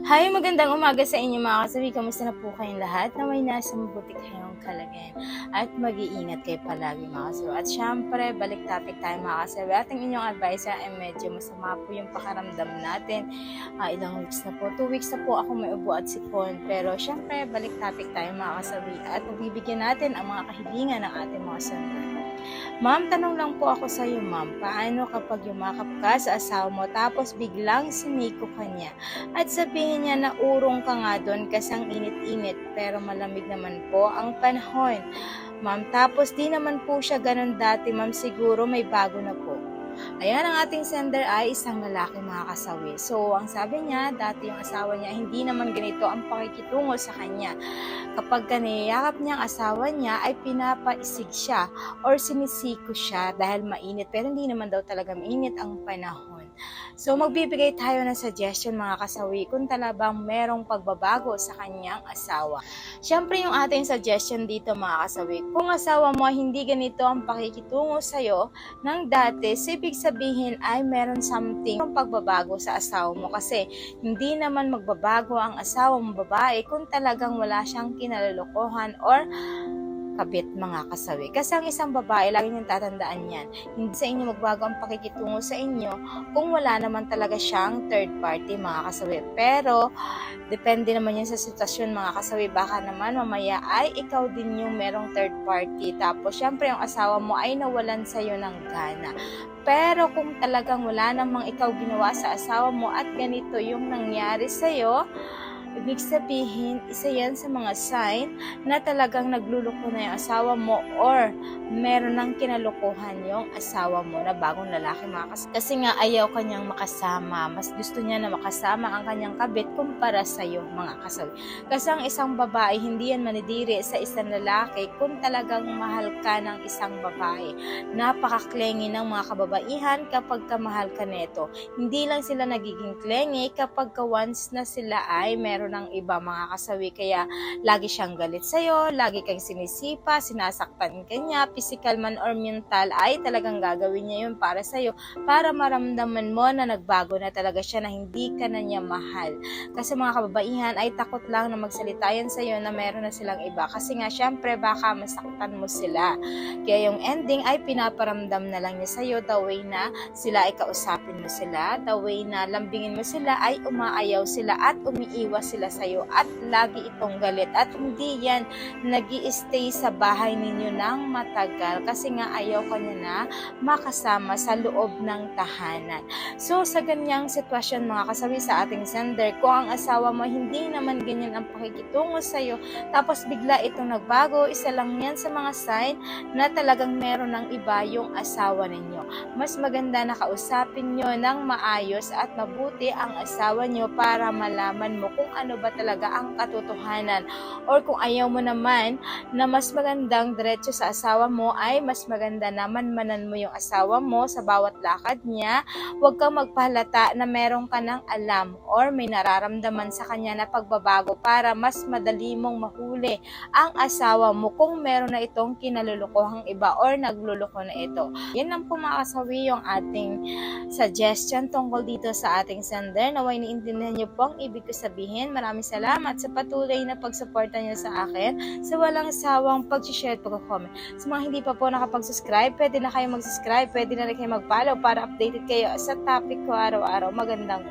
Hi, magandang umaga sa inyo mga kasabi. Kamusta na po kayong lahat? Naway nasa mabuti kayong kalagayan at mag-iingat kayo palagi mga kasabi. At syempre, balik topic tayo mga kasabi. Ating inyong advice ay medyo masama po yung pakaramdam natin. Ilang weeks na po, 2 weeks na po ako may ubo at sipon. Pero syempre, balik topic tayo mga kasabi. At bibigyan natin ang mga kahilingan ng ating mga sender. Ma'am, tanong lang po ako sa iyo, ma'am. Paano kapag yumakap ka sa asawa mo tapos biglang siniko ka niya at sabihin niya na urong ka nga doon kasi ang init-init pero malamig naman po ang panahon. Ma'am, tapos di naman po siya ganun dati, ma'am. Siguro may bago na po. Ayan, ang ating sender ay isang lalaki mga kasawi. So, ang sabi niya, dati yung asawa niya, hindi naman ganito ang pakikitungo sa kanya. Kapag kaniyakap niya ang asawa niya, ay pinapaisig siya or sinisiko siya dahil mainit. Pero hindi naman daw talaga mainit ang panahon. So, magbibigay tayo ng suggestion mga kasawi kung talagang merong pagbabago sa kanyang asawa. Siyempre, yung ating suggestion dito mga kasawi, kung asawa mo hindi ganito ang pakikitungo sa'yo ng dati, ibig sabihin ay meron something ng pagbabago sa asawa mo kasi hindi naman magbabago ang asawa mo babae kung talagang wala siyang kinalolokohan or kabit mga kasawi. Kasi ang isang babae, lagi niyong tatandaan yan. Hindi sa inyo magbago ang pakikitungo sa inyo kung wala naman talaga siyang third party mga kasawi. Pero, depende naman yan sa sitwasyon mga kasawi. Baka naman mamaya ay ikaw din yung merong third party. Tapos, syempre yung asawa mo ay nawalan sa'yo ng gana. Pero kung talagang wala namang ikaw ginawa sa asawa mo at ganito yung nangyari sa'yo, ibig sabihin, isa yan sa mga sign na talagang nagluloko na yung asawa mo or meron ng kinalukuhan yung asawa mo na bagong lalaki kasi nga ayaw kanyang makasama. Mas gusto niya na makasama ang kanyang kabit kumpara sa'yo mga kasawi. Kasi ang isang babae, hindi yan manidiri sa isang lalaki kung talagang mahal ka ng isang babae. Napaka-clingy ng mga kababaihan kapag kamahal ka neto. Hindi lang sila nagiging clingy kapag once na sila ay meron ng iba mga kasawi, kaya lagi siyang galit sa'yo, lagi kang sinisipa, sinasaktan ka niya, physical man or mental, ay talagang gagawin niya yun para sa'yo, para maramdaman mo na nagbago na talaga siya, na hindi ka na niya mahal. Kasi mga kababaihan ay takot lang na magsalita yan sa'yo na meron na silang iba, kasi nga syempre baka masaktan mo sila. Kaya yung ending ay pinaparamdam na lang niya sa'yo, the way na sila ay kausapin mo sila, the way na lambingin mo sila ay umaayaw sila at umiiwas sila sa'yo at lagi itong galit at hindi yan nag-i-stay sa bahay ninyo ng matagal kasi nga ayaw ka niya na makasama sa loob ng tahanan. So sa ganyang sitwasyon mga kasawi sa ating sender, kung ang asawa mo hindi naman ganyan ang pakikitungo sa'yo tapos bigla itong nagbago, isa lang yan sa mga sign na talagang meron ng iba yung asawa ninyo. Mas maganda na kausapin nyo ng maayos at mabuti ang asawa nyo para malaman mo kung ano ba talaga ang katotohanan. Or kung ayaw mo naman na mas magandang diretso sa asawa mo, ay mas maganda naman manan mo yung asawa mo sa bawat lakad niya. Huwag kang magpahalata na meron ka ng alam or may nararamdaman sa kanya na pagbabago para mas madali mong mahuli ang asawa mo kung meron na itong kinalulukuhang iba or nagluloko na ito. Yan lang po mga kasawi yung ating suggestion tungkol dito sa ating sender. Naway naintindihan niyo po ang ibig ko sabihin. Maraming salamat sa patuloy na pagsuporta niyo sa akin, sa walang sawang pag-share at pag-comment. Sa mga hindi pa po nakapag-subscribe, pwede na kayo mag-subscribe, pwede na rin kayo mag-follow para updated kayo sa topic ko araw-araw. Magandang